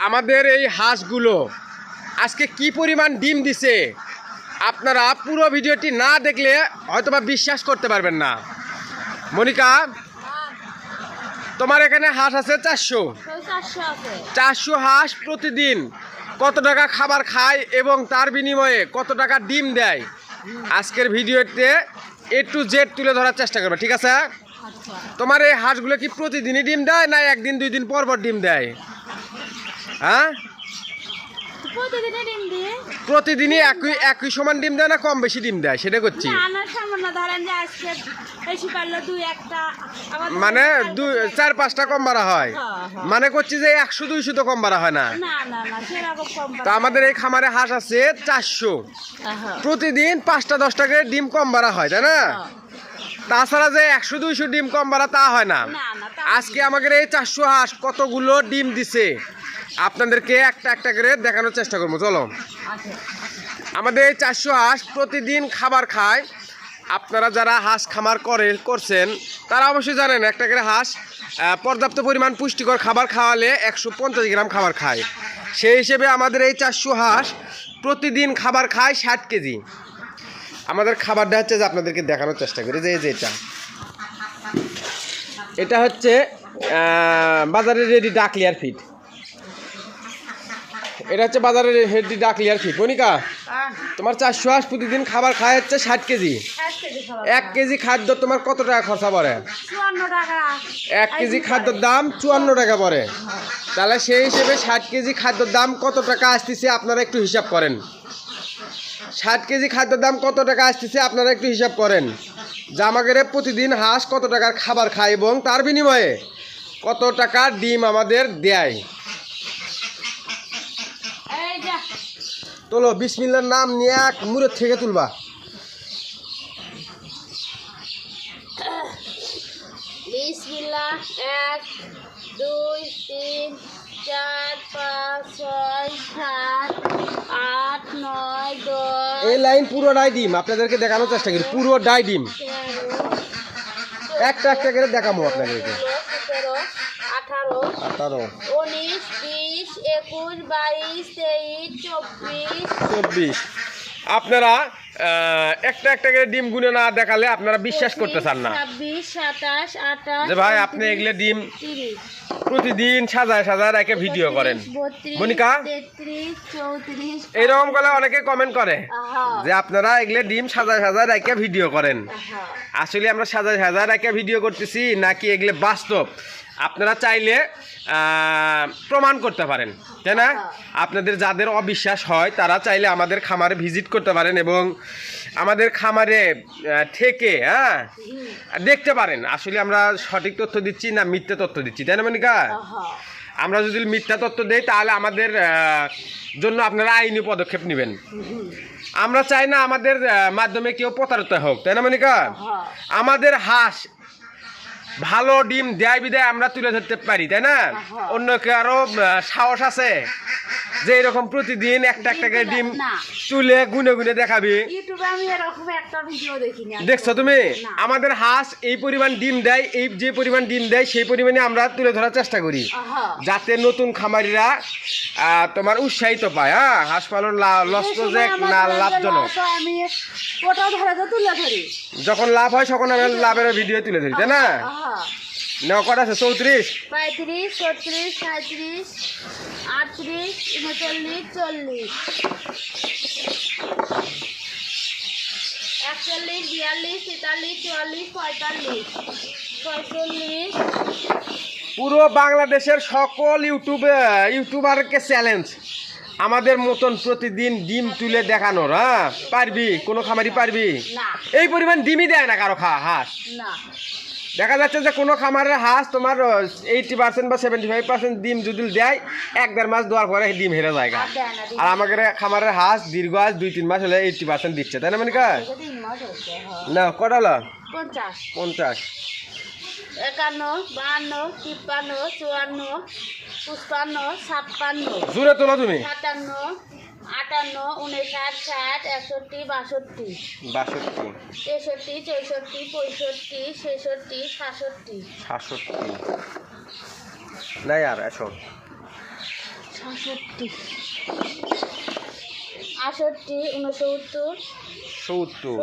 আমাদের এই হাঁসগুলো আজকে কি পরিমাণ ডিম দিছে আপনারা পুরো ভিডিওটি না দেখলে হয়তোবা বিশ্বাস করতে পারবেন না। মনিকা, তোমার এখানে হাঁস আছে 400 হাঁস প্রতিদিন কত টাকা খাবার খায় এবং তার বিনিময়ে কত টাকা ডিম দেয় আজকের ভিডিওতে A to Z তুলে ধরার চেষ্টা করবে, ঠিক আছে? তোমার এই হাঁসগুলো কি প্রতিদিনই ডিম দেয় না একদিন 2 দিন পর পর ডিম দেয়? হ্যাঁ, প্রতিদিনই একই সমান ডিম দেয় না কম বেশি ডিম দেয় সেটা করছি? মানে 4-5টা কম বাড়া হয়, মানে করছি যে 100-200 তো কম বাড়া হয় না। তা আমাদের এই খামারে হাঁস আছে 400, প্রতিদিন 5টা-10টা করে ডিম কম বাড়া হয়, তাই না? তাছাড়া যে 100-200 ডিম কম বাড়া তা হয় না। আজকে আমাদের এই 400 হাঁস কতগুলো ডিম দিছে আপনাদেরকে একটা একটা করে দেখানোর চেষ্টা করবো, চলো। আমাদের এই 400 হাঁস প্রতিদিন খাবার খায়। আপনারা যারা হাঁস খামার করছেন তারা অবশ্যই জানেন একটা করে হাঁস পর্যাপ্ত পরিমাণ পুষ্টিকর খাবার খাওয়ালে 150 গ্রাম খাবার খায়। সেই হিসেবে আমাদের এই 400 হাঁস প্রতিদিন খাবার খায় 60 কেজি। আমাদের খাবারটা হচ্ছে যে আপনাদেরকে দেখানোর চেষ্টা করি, যে এটা হচ্ছে বাজারে রেডি ডাকলিয়ার ফিড। এটা হচ্ছে বাজারের রেডি ডাকলিয়ার ফিড। মনিকা, তোমার 400 হাঁস প্রতিদিন খাবার খায় হচ্ছে 60 কেজি। 1 কেজি খাদ্য তোমার কত টাকা খরচা পড়ে? 1 কেজি খাদ্যের দাম 54 টাকা পড়ে। তাহলে সেই হিসেবে 60 কেজি খাদ্যের দাম কত টাকা আসতেছে আপনারা একটু হিসাব করেন। 60 কেজি খাদ্যের দাম কত টাকা আসতেছে আপনারা একটু হিসাব করেন। জামাগেরে প্রতিদিন হাঁস কত টাকার খাবার খায় এবং তার বিনিময়ে কত টাকা ডিম আমাদের দেয়। তোলো, বিসমিল্লার নাম নিয়ে এক মুরের থেকে তুলবা। বিসমিল্লাহ, 1 2 3 4 5 6 7 8 9 10। এই লাইন পুরোটাই ডিম, আপনাদেরকে দেখানোর চেষ্টা করি। পুরোটাই ডিম, একটা একটা করে দেখাবো আপনাদেরকে। 17 18 19 20 21 22 23 24। আপনারা একটা একটা করে ডিম গুনে না দেখালে আপনারা বিশ্বাস করতে চান না 26 27 28 যে ভাই আপনি এগুলো ডিম প্রতিদিন সাজায় সাজায় রেখে ভিডিও করেন। মনিকা, 33 34 এরকম করে অনেকে কমেন্ট করে যে আপনারা এগুলো ডিম সাজায় সাজায় রেখে ভিডিও করেন। আসলে আমরা সাজায় সাজায় রেখে ভিডিও করতেছি নাকি এগুলো বাস্তব আপনারা চাইলে প্রমাণ করতে পারেন, তাই না? আপনাদের যাদের অবিশ্বাস হয় তারা চাইলে আমাদের খামারে ভিজিট করতে পারেন এবং আমাদের খামারে থেকে দেখতে পারেন আসলে আমরা সঠিক তথ্য দিচ্ছি না মিথ্যা তথ্য দিচ্ছি, তাই না মনিকা? আমরা যদি মিথ্যা তথ্য দেই তাহলে আমাদের জন্য আপনারা আইনি পদক্ষেপ নেবেন। আমরা চাই না আমাদের মাধ্যমে কেউ প্রতারিত হোক, তাই না মনিকা? আমাদের হাঁস ভালো ডিম দেয় বিদায় আমরা তুলে ধরতে পারি, তাই না? অন্য কারো সাহস আছে যে এরকম প্রতিদিন একটা একটা করে ডিম তুলে গুনে গুনে দেখাবি? দেখছো তুমি? আমাদের হাঁস এই পরিমাণ ডিম দেয়, এই যে পরিমাণ ডিম দেয় সেই পরিমাণে আমরা তুলে ধরার চেষ্টা করি যাতে নতুন খামারিরা তোমার উৎসাহিত পায়। হাঁস পালন লস প্রজেক্ট না লাভজনক। যখন লাভ হয় তখন আমরা লাভের ভিডিও তুলে ধরি, তাই না? নেওয়া কটা আছে? 34 35 36 37 38 39 40 41 42 43 44 45 46। পুরো বাংলাদেশের সকল ইউটিউবারকে চ্যালেঞ্জ আমাদের মতন প্রতিদিন ডিম তুলে দেখানোর। পারবি? কোনো খামারি পারবি? এই পরিমাণ ডিমই দেয় না কারো হাঁস। দেখা যাচ্ছে যে কোনো খামারের হাঁস তোমার 80% বা 75% ডিম যদি দেয় 1-1.5 মাস দেওয়ার পরে ডিম হেরে যায়। আর আমাদের খামারের হাঁস দীর্ঘ আজ 2-3 মাস হলে 80% দিচ্ছে, তাই না মনিকা? না, কটা হলো? 50 51 52 53 54 55 56। জোরে তোলো তুমি। 57 58 59 60 61 62 62 63 64 65 66 67 67 না यार, ऐसा 66 68 69 70 70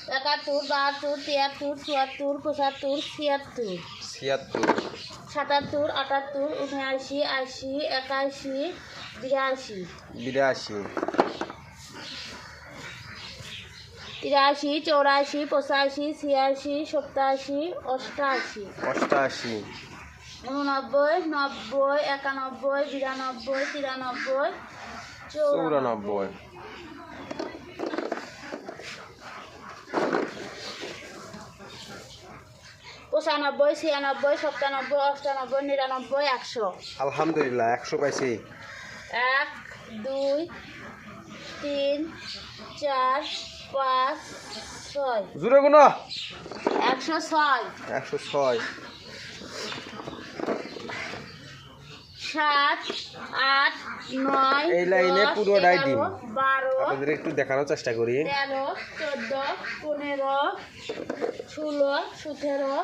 71 72 73 74 75 76 76 77 78 79 80 81 82 82 83 84 85 86 87 88 88 89 90 91 92 93 94 94 95 96 97 98 99 100 আলহামদুলিল্লাহ 100 পাইছি 1 2 3 4 5 6 জোরে গুনো 106 106 7 8 9 এই লাইনে পুরোটাই ডিম। 12 আপনাদের একটু দেখানোর চেষ্টা করি 13 14 15 16 17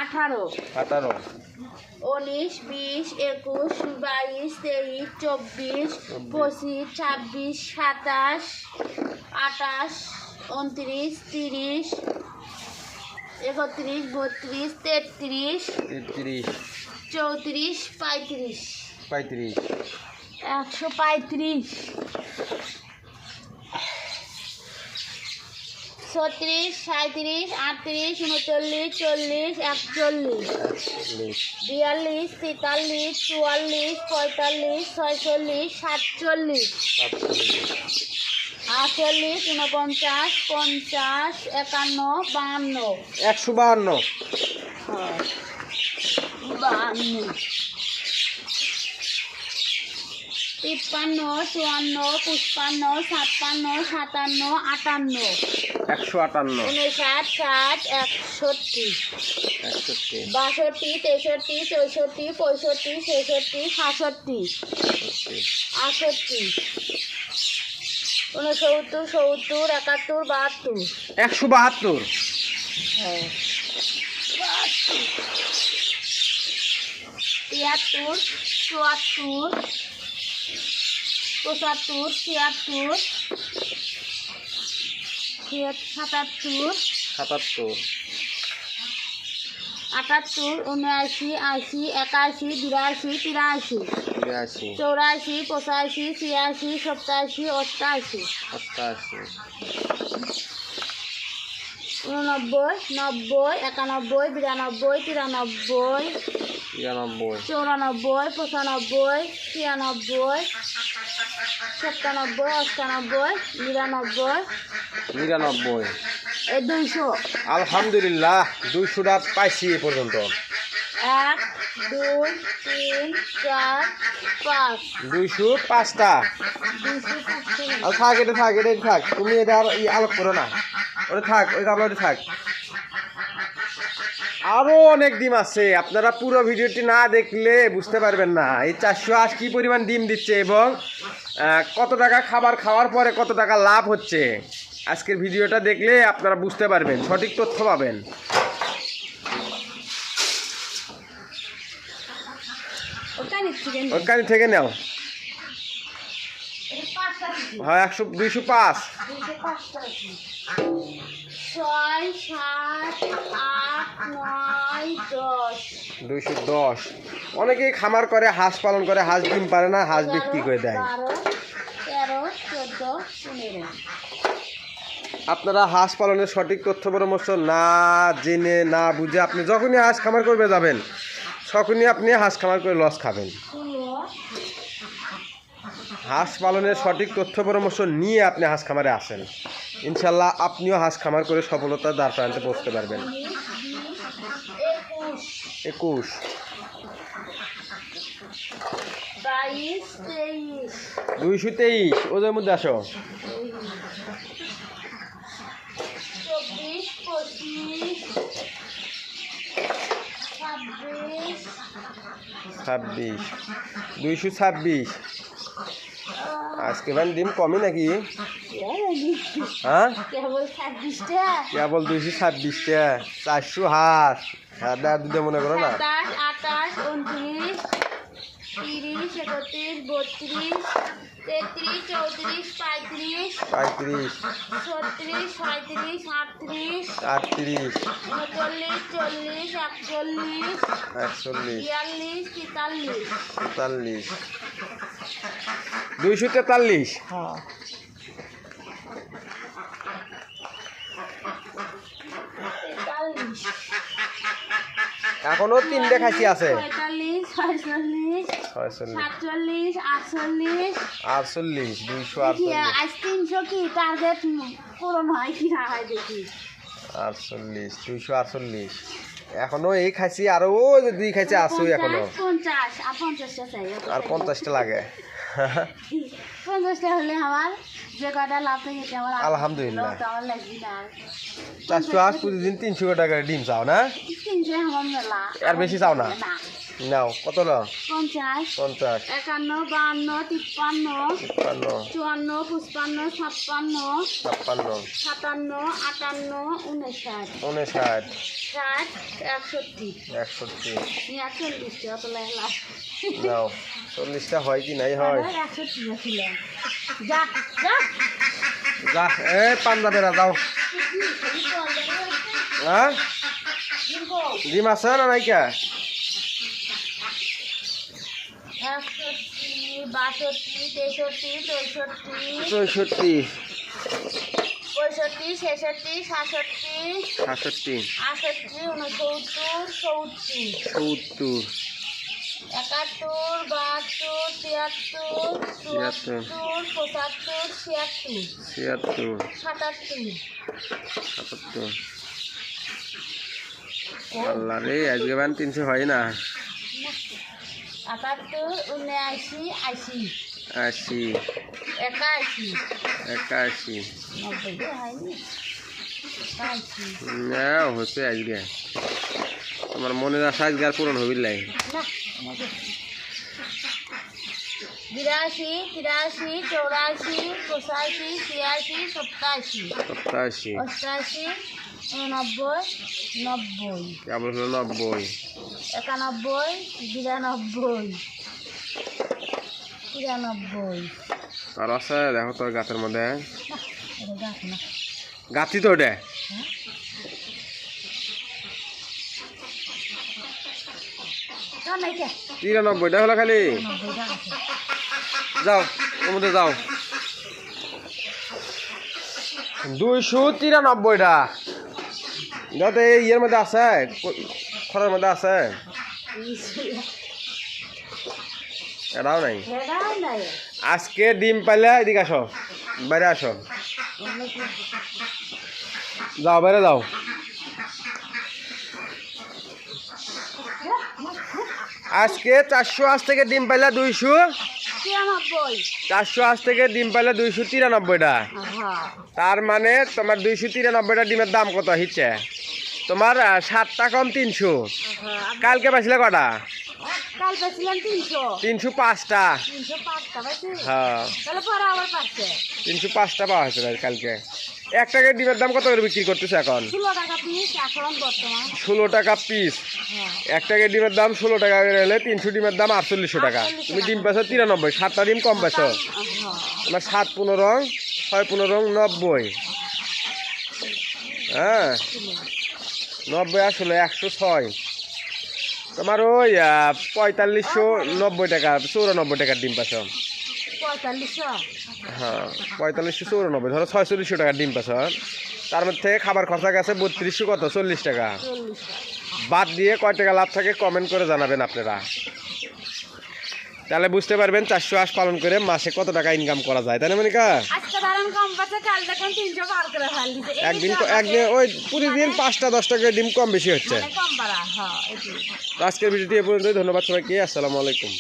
18 18 19 20 21 22 23 24 25 26 27 28 29 30 31 32 33 33 34 35 35 135 36 37 38 39 40 41 42 43 44 45 46 47 48 49 50 51 52 152 তিপ্পান্ন চুয়ান্ন পঁচপান্ন ছাপ্পান্ন সাতান্ন আটান্ন 158 উনষাট ষাট 61 61 বাষট্টি তেষট্টি চৌষট্টি পঁয়ষট্টি ছেষট্টি সাতষট্টি 68 ঊনসত্তর 70 71 72 172 হ্যাঁ 73 74 75 76 77 77 78 79 80 81 82 83 82 84 85 86 87 88 88 89 90 91 92 93 93 94 95 96 97 98 99 99 এই 200 আলহামদুলিল্লাহ 200টা পাইছি এ পর্যন্ত 1 2 3 4 5 205টা 200 আর থাক এটা থাক তুমি এটা আর আলোক করো না ওটা থাক ওই কাপড়টা থাক আরো অনেক ডিম আছে আপনারা পুরো ভিডিওটি না দেখলে বুঝতে পারবেন না এই 480 কি পরিমাণ ডিম দিচ্ছে এবং কত টাকা খাবার খাওয়ার পরে কত টাকা লাভ হচ্ছে আজকের ভিডিওটা দেখলে আপনারা বুঝতে পারবেন সঠিক তথ্য পাবেন ওখানে থেকে নাও হ্যাঁ 205 ছয় সাত আট নয় 10 210 অনেকেই খামার করে হাঁস পালন করে হাঁস ডিম পারে না হাঁস বিক্রি করে দেয় 12 13 14 15 আপনারা হাঁস পালনের সঠিক তথ্য পরামর্শ না জেনে না বুঝে আপনি যখনই হাঁস খামার করবে যাবেন তখনই আপনি হাঁস খামার করে লস খাবেন হাঁস পালনের সঠিক তথ্য পরামর্শ নিয়ে আপনি হাঁস খামারে আসেন ইনশাল্লাহ আপনিও হাঁস খামার করে সফলতার দ্বার প্রান্তে পৌঁছতে পারবেন 21 223 ওদের মধ্যে আসো 26 226 আজকে ভাই ডিম কমই নাকি হ্যাঁ কেবল 226টা 400 হাঁস দুধে মনে করো না 27 28, 29, 30, 31, 32, 33, 34, 35, 35, 36, 37, 38, 38, 39, 40, 41, 41, 42, 43, 43, 243। হ্যাঁ। এখনো 3টে খাসি আছে। 45, 46, 46, 47, 48, 48, 248, আজ 300 কি টার্গেট পূরণ হয় কি না হয় দেখি। 48, 248। এখনো এই খাসি আরো ওই যে 2 খাসি আছে এখনো। 50 আর 50টা চাই। আর 50টা লাগে। 50টা হলে আমার যে কটা লাভ থেকে আমার আলহামদুলিল্লাহ। আমার লাগবে না। 408 প্রতিদিন 300 টাকা ডিম চাও না? 300 আমার মেলা। আর বেশি চাও না? না। নাও কত লো? 50, 50, 51, 52, 53, 56, 54, 55, 56, 56, 57, 58, 59, 59, 60, 61, 61। 40 অত লাগলা। নাও 40টা হয় কি নাই হয়? 61 ছিল। যা যা। যা পাঞ্জাবেরা যাও। হ্যাঁ ডিম আছে না নাইকা? 61, 62, 63, 64, 64, 65, 66, 67, 67, 68, 69, 70, 70, 71, 72, 73, 74, 75, 76, 76, 77, 77। আল্লাহ রে আজকে বান 300 হয় না। 78, 79, 80, 80, 81, 81। 90 হয়নি। 80 না হচ্ছে আজকে তোমার মনের আশা আজকে আর পূরণ হবির লাই। না 82, 83, 84, 85, 86, 87, 87, 88, 89, 90, কেবল হলো 90, 91, 92, 93, আর আছে দেখো তোর গাছের মধ্যে এটা গাছ না। গাছি তো ওটা না নাই কে 93টা হলো খালি। 90 টা আছে। যাও ওর মধ্যে যাও 293টা যাতে ইয়ের মধ্যে আছে খরার মধ্যে আছে এটাও নাই। এটাও নাই। আজকে ডিম পাইলে এদিকে আসো বাইরে আসো যাও বাইরে যাও। আজকে 408 থেকে ডিম পাইলে 200, 93, 408 থেকে ডিম পাইলে 293টা। হ্যাঁ তার মানে তোমার 293টা ডিমের দাম কত হচ্ছে তোমার 7টা কম 300। কালকে পাইছিলে কটা? কাল পেয়েছিলাম 300, 305টা। 305টা পাইছি। হ্যাঁ তাহলে পরে আবার পাচ্ছে 305টা পাওয়া হয়েছে কালকে। 1 টাকার ডিমের দাম কত করে বিক্রি করতেছে এখন? 16 টাকা পিস এখন বর্তমান। 16 টাকা পিস। হ্যাঁ 1 টাকার ডিমের দাম 16 টাকা করে হলে 300 ডিমের দাম 4800 টাকা। তুমি ডিম পেছো 93, 7টা ডিম কম পেছো। তোমার 7 15 6 15 90। হ্যাঁ 90 আসলে 106। তোমার ওই 4590 টাকা 94 টাকার ডিম পাচ্ছ। 4500। হ্যাঁ 4594 ধরো 4600 টাকার ডিম পাচ্ছ। তার মধ্যে খাবার খরচা গেছে 3200 কত 40 টাকা। 40 বাদ দিয়ে কয় টাকা লাভ থাকে কমেন্ট করে জানাবেন আপনারা, তাহলে বুঝতে পারবেন 400 হাঁস পালন করে মাসে কত টাকা ইনকাম করা যায়। তাই না মনিকা? আজকে ধরেন কম পাচ্ছে কাল দেখুন 300 পার করে ফেল দিছে। একদিন ওই প্রতিদিন 5টা 10টা করে ডিম কম বেশি হচ্ছে। কম বাড়া। হ্যাঁ এটাই। তো আজকের ভিডিওটি এ পর্যন্তই। ধন্যবাদ সবাইকে। আসসালামু আলাইকুম।